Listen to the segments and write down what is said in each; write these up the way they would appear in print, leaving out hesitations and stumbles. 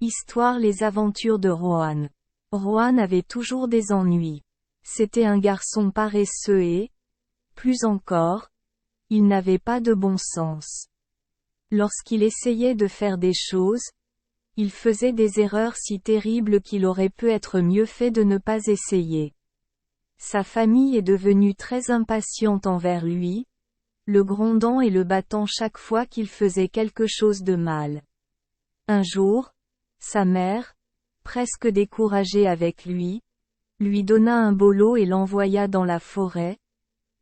Histoire. Les aventures de Rohan. Rohan avait toujours des ennuis. C'était un garçon paresseux et, plus encore, il n'avait pas de bon sens. Lorsqu'il essayait de faire des choses, il faisait des erreurs si terribles qu'il aurait pu être mieux fait de ne pas essayer. Sa famille est devenue très impatiente envers lui, le grondant et le battant chaque fois qu'il faisait quelque chose de mal. Un jour, sa mère, presque découragée avec lui donna un bolo et l'envoya dans la forêt,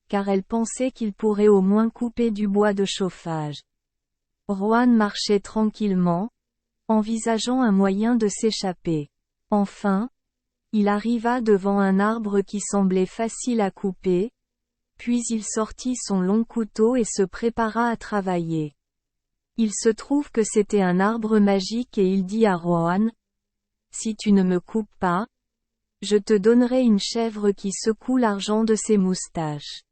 car elle pensait qu'il pourrait au moins couper du bois de chauffage. Rohan marchait tranquillement, envisageant un moyen de s'échapper. Enfin, il arriva devant un arbre qui semblait facile à couper, puis il sortit son long couteau et se prépara à travailler. Il se trouve que c'était un arbre magique et il dit à Rohan: « Si tu ne me coupes pas, je te donnerai une chèvre qui secoue l'argent de ses moustaches. »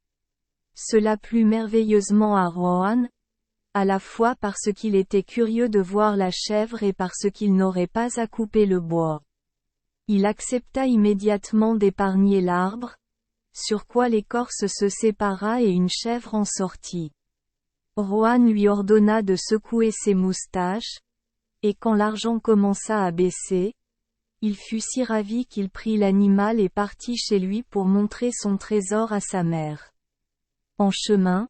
Cela plut merveilleusement à Rohan, à la fois parce qu'il était curieux de voir la chèvre et parce qu'il n'aurait pas à couper le bois. Il accepta immédiatement d'épargner l'arbre, sur quoi l'écorce se sépara et une chèvre en sortit. Rohan lui ordonna de secouer ses moustaches, et quand l'argent commença à baisser, il fut si ravi qu'il prit l'animal et partit chez lui pour montrer son trésor à sa mère. En chemin,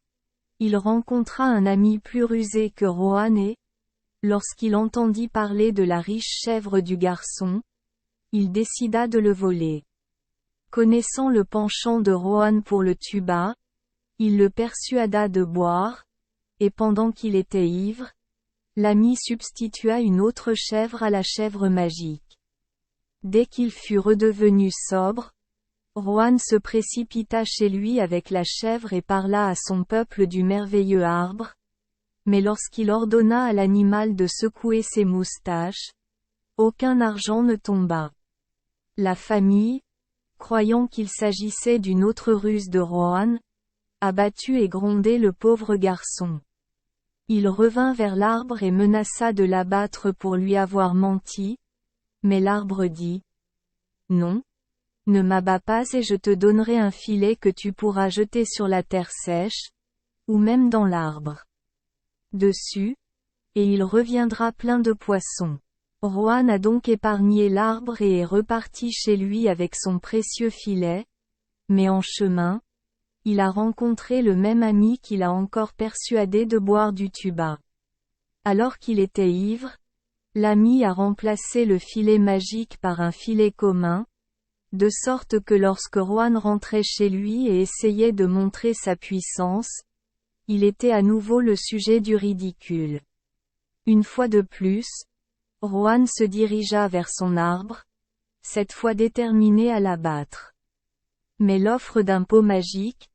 il rencontra un ami plus rusé que Rohan et, lorsqu'il entendit parler de la riche chèvre du garçon, il décida de le voler. Connaissant le penchant de Rohan pour le tuba, il le persuada de boire, et pendant qu'il était ivre, l'ami substitua une autre chèvre à la chèvre magique. Dès qu'il fut redevenu sobre, Rohan se précipita chez lui avec la chèvre et parla à son peuple du merveilleux arbre, mais lorsqu'il ordonna à l'animal de secouer ses moustaches, aucun argent ne tomba. La famille, croyant qu'il s'agissait d'une autre ruse de Rohan, abattu et grondé le pauvre garçon. Il revint vers l'arbre et menaça de l'abattre pour lui avoir menti, mais l'arbre dit: « Non, ne m'abats pas et je te donnerai un filet que tu pourras jeter sur la terre sèche, ou même dans l'arbre. Dessus, et il reviendra plein de poissons. » Rohan a donc épargné l'arbre et est reparti chez lui avec son précieux filet, mais en chemin, il a rencontré le même ami qui l'a encore persuadé de boire du tuba. Alors qu'il était ivre, l'ami a remplacé le filet magique par un filet commun, de sorte que lorsque Rohan rentrait chez lui et essayait de montrer sa puissance, il était à nouveau le sujet du ridicule. Une fois de plus, Rohan se dirigea vers son arbre, cette fois déterminé à l'abattre. Mais l'offre d'un pot magique,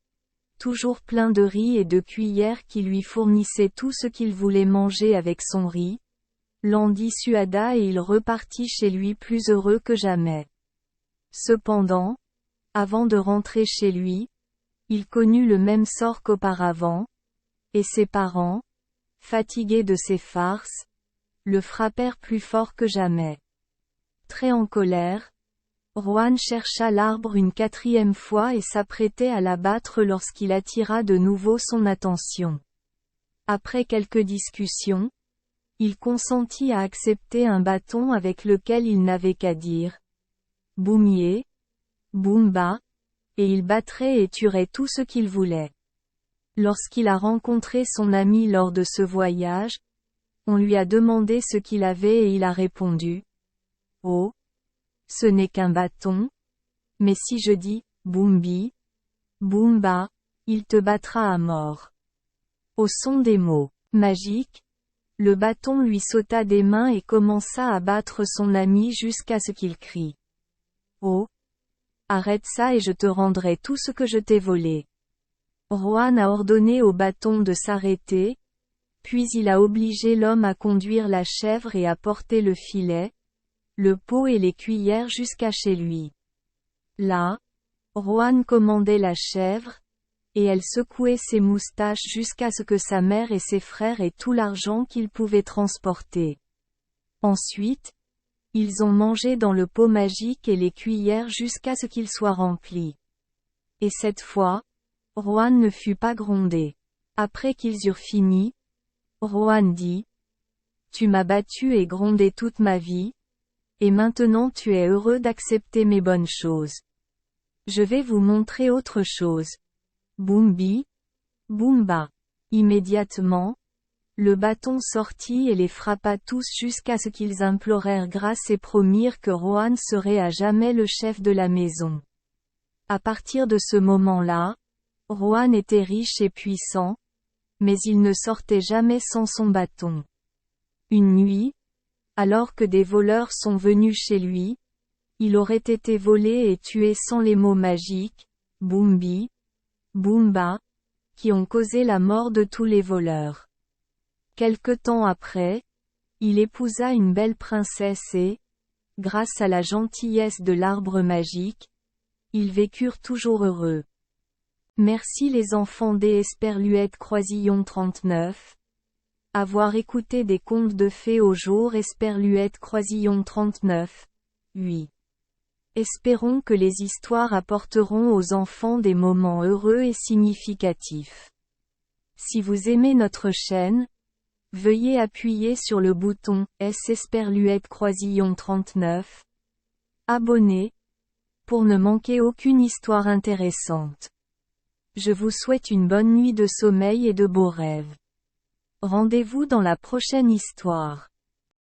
toujours plein de riz et de cuillères qui lui fournissaient tout ce qu'il voulait manger avec son riz, l'en dissuada et il repartit chez lui plus heureux que jamais. Cependant, avant de rentrer chez lui, il connut le même sort qu'auparavant, et ses parents, fatigués de ses farces, le frappèrent plus fort que jamais. Très en colère, Rohan chercha l'arbre une 4e fois et s'apprêtait à l'abattre lorsqu'il attira de nouveau son attention. Après quelques discussions, il consentit à accepter un bâton avec lequel il n'avait qu'à dire « Boumier, Boumba », et il battrait et tuerait tout ce qu'il voulait. Lorsqu'il a rencontré son ami lors de ce voyage, on lui a demandé ce qu'il avait et il a répondu: « Oh, ce n'est qu'un bâton, mais si je dis « Boumbi, Boumba », il te battra à mort. » Au son des mots magiques, le bâton lui sauta des mains et commença à battre son ami jusqu'à ce qu'il crie: « Oh, arrête ça et je te rendrai tout ce que je t'ai volé. » Rohan a ordonné au bâton de s'arrêter, puis il a obligé l'homme à conduire la chèvre et à porter le filet, le pot et les cuillères jusqu'à chez lui. Là, Rohan commandait la chèvre, et elle secouait ses moustaches jusqu'à ce que sa mère et ses frères aient tout l'argent qu'ils pouvaient transporter. Ensuite, Ils ont mangé dans le pot magique et les cuillères jusqu'à ce qu'ils soient remplis. Et cette fois, Rohan ne fut pas grondé. Après qu'ils eurent fini, Rohan dit: Tu m'as battu et grondé toute ma vie, et maintenant tu es heureux d'accepter mes bonnes choses. Je vais vous montrer autre chose. Boumbi, Boumba. Immédiatement, le bâton sortit et les frappa tous jusqu'à ce qu'ils implorèrent grâce et promirent que Rohan serait à jamais le chef de la maison. À partir de ce moment-là, Rohan était riche et puissant, mais il ne sortait jamais sans son bâton. Une nuit, alors que des voleurs sont venus chez lui, il aurait été volé et tué sans les mots magiques, Boumbi, Boumba, qui ont causé la mort de tous les voleurs. Quelque temps après, il épousa une belle princesse et, grâce à la gentillesse de l'arbre magique, ils vécurent toujours heureux. Merci les enfants des Esperluette Croisillon 39. Avoir écouté des contes de fées au jour Esperluette Croisillon 39. 8. Espérons que les histoires apporteront aux enfants des moments heureux et significatifs. Si vous aimez notre chaîne, veuillez appuyer sur le bouton S Esperluette Croisillon 39. Abonner, pour ne manquer aucune histoire intéressante. Je vous souhaite une bonne nuit de sommeil et de beaux rêves. Rendez-vous dans la prochaine histoire.